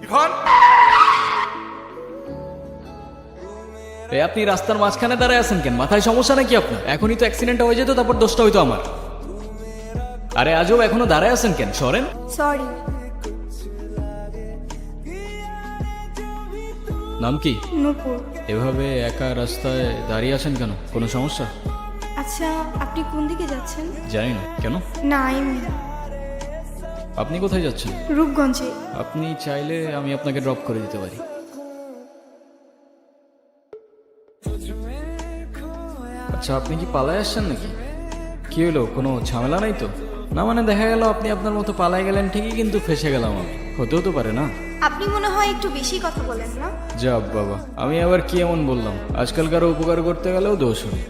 এখন এই আপনি রাস্তার মাঝখানে দাঁড়ায় আছেন কেন? মাথায় সমস্যা নাকি আপনার? এখনই তো অ্যাক্সিডেন্ট হয়ে যেত, তারপর দোষটা হইতো আমার। আরে আজব, এখনো দাঁড়ায় আছেন কেন? সরেন। সরি। নাম কি? নূপুর। এভাবে একা রাস্তায় দাঁড়িয়ে আছেন কেন? কোনো সমস্যা? আচ্ছা, আপনি কোন দিকে যাচ্ছেন? জানি না। কেন? না, এমনি। আপনি কোথায় যাচ্ছেন? রূপগঞ্জে। আপনি চাইলে আমি আপনাকে ড্রপ করে দিতে পারি। আচ্ছা, আপনি কি পালায় আসছেন নাকি? কি হলো, কোনো ঝামেলা নাই তো? না মানে দেখা গেল আপনি আপনার মতো পালায় গেলেন ঠিকই, কিন্তু ফেসে গেলাম আমি। হতেও তো পারে না? আপনি মনে হয় একটু বেশি কথা বলেন না? যাব বাবা, আমি আবার কি এমন বললাম? আজকাল কারো উপকার করতে গেলেও দোষ হয়।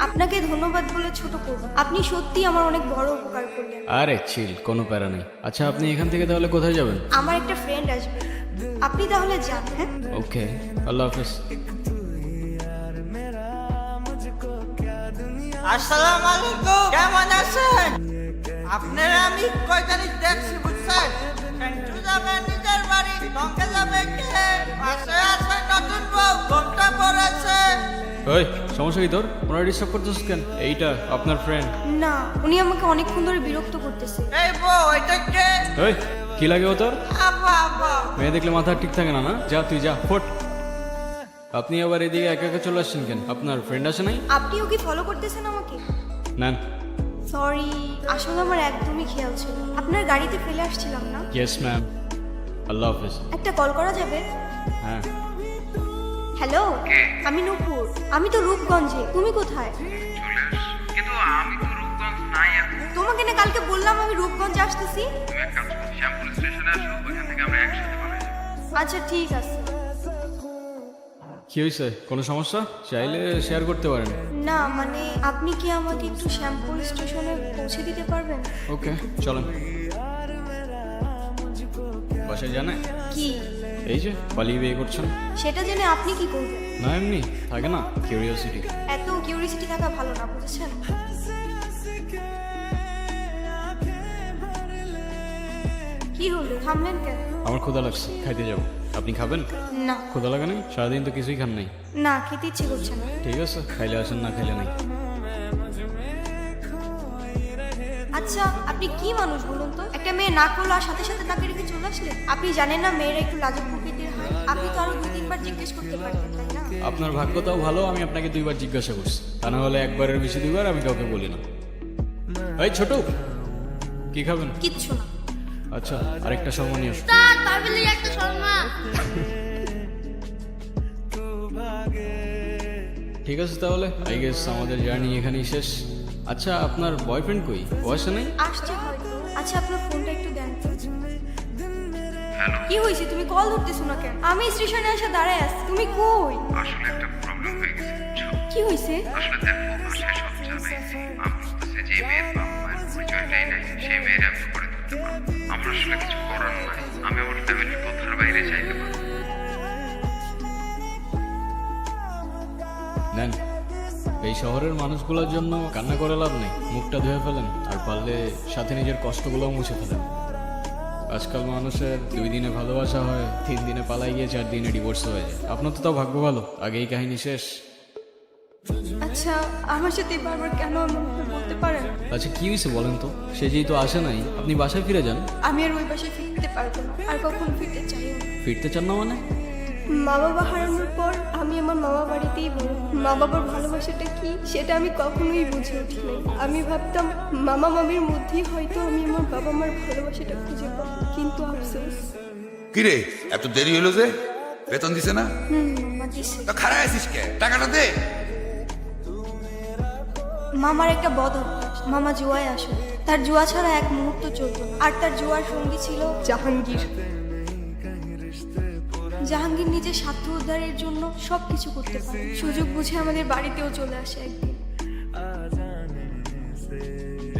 আপনাকে ধন্যবাদ বলে ছোট করব। আপনি সত্যি আমার অনেক বড় উপকার করলেন। আরে চিল, কোনো প্যারা নেই। আচ্ছা, আপনি এখান থেকে তাহলে কোথায় যাবেন? আমার একটা ফ্রেন্ড আসবে, আপনি তাহলে যান। হ্যাঁ, ওকে, আল্লাহ হাফেজ। আসসালামু আলাইকুম, কেমন আছেন? আপনারা আমি কয়টানি দেখছি বুঝছেন? সেন্টু যাবে নিজের বাড়ি, লঙ্কা যাবে কে? পাশে আছে নতুন বউ, ঘোমটা পড়েছে। ওই, সমস্যা কি তোর? ওনারা ডিস্টার্ব করতেছিস কেন? এইটা আপনার ফ্রেন্ড? না, উনি আমাকে অনেকক্ষণ ধরে বিরক্ত করতেছে। এই বউ, এটা কে? ওই, কি লাগে ও তোর? আব্বা আব্বা। মেয়ে দেখলে মাথা ঠিক থাকে না? না, যা তুই যা, ফোট। আপনি আবার এদিকে একা একা চলে আসছেন কেন? আপনার ফ্রেন্ড আছে নাই? আপনিও কি ফলো করতেছেন আমাকে? নেন। সরি, আসলে আমার একদমই খেয়াল ছিল। আপনার গাড়িতে ফেলে আসছিলাম না? ইয়েস ম্যাম, আল্লাহ হাফেজ। একটা কল করা যাবে? হ্যাঁ। হ্যালো, আমি নূপুর। আমি তো রূপগঞ্জে। তুমি কোথায়? কিন্তু আমি তো রূপগঞ্জ নাই এখন। তোমাকে না কালকে বললাম আমি রূপগঞ্জে আসতেছি। তুমি এক কাজ করো, শ্যামপুর স্টেশনে আসো, ওইখান থেকে আমরা একসাথে পালাই যাবো। আচ্ছা ঠিক আছে। কি হয়েছে? কোনো সমস্যা? চাইলে শেয়ার করতে পারেন। না মানে আপনি কি আমাকে একটু শ্যামপুর স্টেশনে পৌঁছে দিতে পারবেন? ওকে, চলেন। বাসায় জানে? কি? এই যে পালিয়ে বিয়ে করছেন। সেটা জেনে আপনি কি করবেন? না এমনি থাকে না কিউরিওসিটি। এত কিউরিসিটি থাকা ভালো না, বুঝেছেন? কি হলো, থামলেন কেন? আমার ক্ষুধা লাগছে, খাইতে যাবো। আপনি খাবেন? না। ক্ষুধা লাগে নাই? সারাদিন তো কিছুই খান নাই। না, খেতে ইচ্ছে করছে না। ঠিক আছে, খাইলে আসেন, না খাইলে নাই। আচ্ছা, আপনি কি মানুষ বলুন তো? একটা মেয়ে না করলো আর সাথে সাথে তাকে রেখে চলে আসলে? আপনি জানেন না মেয়েরা একটু লাজুক প্রকৃতির হয়? আপনি তো আরো 2-3 বার জিজ্ঞেস করতে পারতেন, তাই না? আপনার ভাগ্যটাও ভালো, আমি আপনাকে 2বার জিজ্ঞাসা করছি। তা না হলে একবারের বেশি 2বার আমি কাউকে বলি না। এই ছোট, কি খাবেন? কিচ্ছু না। আচ্ছা, আরেকটা শর্মা নিয়ে আসো। তার পারবেলি একটা শর্মা। ঠিক আছে তাহলে, আই গেস আমাদের জার্নি এখানেই শেষ। আচ্ছা, আপনার বয়ফ্রেন্ড কই? ও আসে নাই? আসছে হয়তো। আচ্ছা, আপনার ফোনটা একটু দেন তো। কি হয়েছে? তুমি কল ধরতেছো না কেন? আমি স্টেশনে এসে দাঁড়ায় আছি, তুমি কই? আসলে একটা প্রবলেম হয়ে গেছে, বুঝছো? কি হয়েছে? আসলে দেখো, বাসায় সব জানাইছি। মা বলতেছে যে মেয়ের বাবা মায়ের পরিচয়টাই নাই, সেই মেয়ের আমি করে দিতে পারবো। আমার আসলে কিছু করার নাই। আমি আমার ফ্যামিলির কথার বাইরে চাইতে পারবো। নেন, এই শহরের মানুষগুলোর জন্য কান্না করে লাভ নেই। মুখটা ধুয়ে ফেলেন, আর পারলে সাথে নিজের কষ্টগুলোও মুছে ফেলেন। আজকাল মানুষের 2 দিনে ভালোবাসা হয়, 3 দিনে পালাই গিয়ে 4 দিনে ডিভোর্স হয়ে যায়। আপনার তো তাও ভাগ্য ভালো, আগেই কাহিনী শেষ। আচ্ছা, আমার সাথে বারবার কেন এমন করে বলতে পারেন? আচ্ছা, কি হয়েছে বলেন তো? সে যেহেতু আসে নাই, আপনি বাসায় ফিরে যান। আমি আর ওই বাসায় ফিরতে পারবো না, আর কখনো ফিরতে চাইও না। ফিরতে চান না মানে? মা বাবা হারানোর পর আমি আমার মামা বাড়িতেই বড়। মা বাবার ভালোবাসাটা কি সেটা আমি কখনোই বুঝে উঠি নাই। আমি ভাবতাম মামা মামির মধ্যেই হয়তো আমি আমার বাবা মার ভালোবাসাটা খুঁজে পাবো, কিন্তু আফসোস। কিরে এত দেরি হলো যে? বেতন দিছে না? মামা দিছে। তো খারাপ আছিস কে? টাকাটা দে। মামার একটা বদ অভ্যাস, মামা জুয়ায় আসে। তার জুয়া ছাড়া এক মুহূর্ত চলতো না। আর তার জুয়ার সঙ্গী ছিল জাহাঙ্গীর। জাহাঙ্গীর নিজের স্বার্থ উদ্ধারের জন্য সবকিছু করতে পারে। সুযোগ বুঝে আমাদের বাড়িতেও চলে আসে একদিন।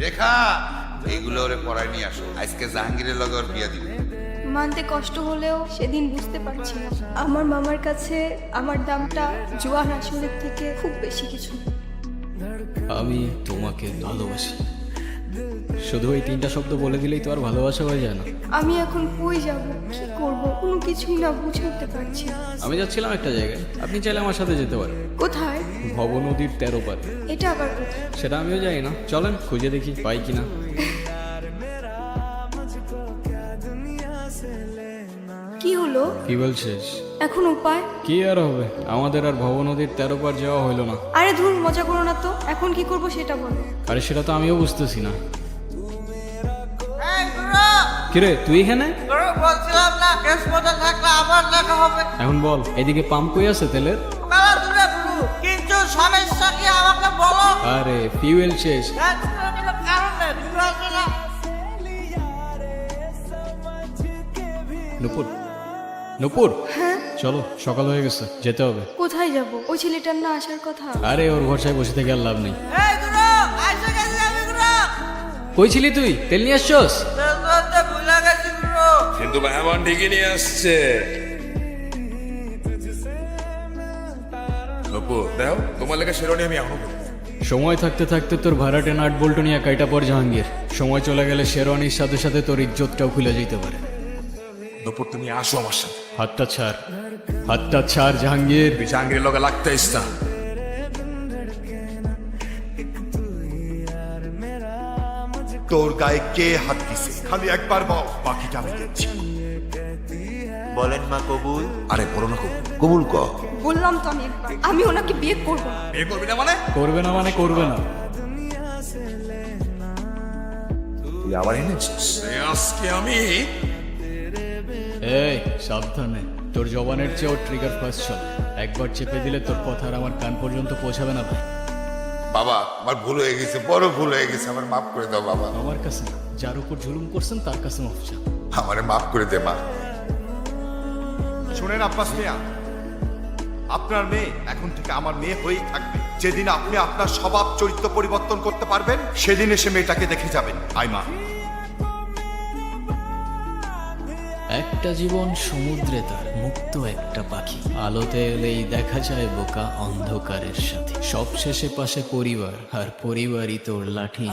রেখা এইগুলো ওরে পড়ায় নিয়ে আসো, আজকে জাহাঙ্গীরের লগে ওর বিয়া দিবে। মানতে কষ্ট হলেও সেদিন বুঝতে পারছি না আমার মামার কাছে আমার দামটা জুয়ার আসলের থেকে খুব বেশি কিছু। আমি তোমাকে ভালোবাসি। শুধু এই 3টা শব্দ বলে দিলেই তো আর ভালোবাসা হয়ে যায় না। আমি এখন কই যাব, কি করব, কোনো কিছুই না বুঝে উঠতে পারছি না। আমি যাচ্ছিলাম একটা জায়গায়, আপনি চাইলে আমার সাথে যেতে পারেন। কোথায়? ভব নদীর 13 পারে। এটা আবার কোথায়? সেটা আমিও জানি না, চলেন খুঁজে দেখি পাই কিনা। কি হলো? ফিউয়েল শেষ। এখন উপায়? কি আর হবে, আমাদের আর ভব নদীর 13 পার যাওয়া হইলো না। আরে ধুর, মজা করো না তো, এখন কি করব সেটা বলো। আরে সেটা তো আমিও বুঝতেছি না। এই গুরু, কিরে তুই এখানে? গুরু বলছিলাম না কেস মতো থাকলে আবার দেখা হবে। এখন বল, এদিকে পাম্প কই আছে তেলের? মেলা দূরে গুরু, কিন্তু সমস্যা কি আমাকে বলো। আরে ফিউয়েল শেষ। কারণ নেই, গুরু আসবে না। নুপুর, নুপুর, হ্যাঁ? চলো সকাল হয়ে গেছে, যেতে হবে। কোথায় যাব? ওই ছেলেটার না আসার কথা। আরে ওর ভরসায় বসে থেকে আর লাভ নেই। এই গুরু, আইসা গেছি আমি গুরু। কই ছিলি তুই? তেল নিয়ে আসছস? তেল ধরতে ভুলে গেছি গুরু। কিন্তু মেহমান ঠিকই নিয়ে আসছে। নপু দাও, তোমার লেখা শেরওয়ানি আমি এখনো পরি। সময় থাকতে থাকতে তোর ভাড়াটে নাট বল্টু নিয়ে কাইটা পর জাহাঙ্গীর। সময় চলে গেলে শেরওয়ানির সাথে সাথে তোর ইজ্জতটাও খুলে যেতে পারে। নপুর তুমি আসো আমার সাথে। হাতটা ছাড়, হাতটা ছাড় জাহাঙ্গীর। তুই জাহাঙ্গীরের লগে লাগতে ইস্তা। তোর গায়ে কে হাত দিছে খালি একবার বল, বাকিটা আমি দেখছি। বলেন মা কবুল। আরে বলো না কবুল। কবুল ক। বললাম তো আমি একবার, আমি ওনাকে বিয়ে করব না। বিয়ে করবি না মানে? করবে না মানে করবে না। তুই আবার এনেছিস? আজকে আমি এই সাবধানে, তোর জবানের চেয়েও ট্রিগার ফার্স্ট চল। একবার চেপে দিলে তোর কথা আর আমার কান পর্যন্ত পৌঁছাবে না ভাই। বাবা আমার ভুল হয়ে গেছে, বড় ভুল হয়ে গেছে, আমার মাফ করে দাও বাবা। আমার কাছে না, যার উপর জুলুম করছেন তার কাছে মাফ চান। আমারে মাফ করে দে মা। শোনেন আব্বাস মিয়া, আপনার মেয়ে এখন থেকে আমার মেয়ে হয়েই থাকবে। যেদিন আপনি আপনার স্বভাব চরিত্র পরিবর্তন করতে পারবেন, সেদিন এসে মেয়েটাকে দেখে যাবেন। আইমা, একটা জীবন সমুদ্রে তার মুক্ত একটা পাখি। আলোতে এলেই দেখা যায় বোকা অন্ধকারের সাথে। সব শেষে পাশে পরিবার, আর পরিবারই তোর লাঠি।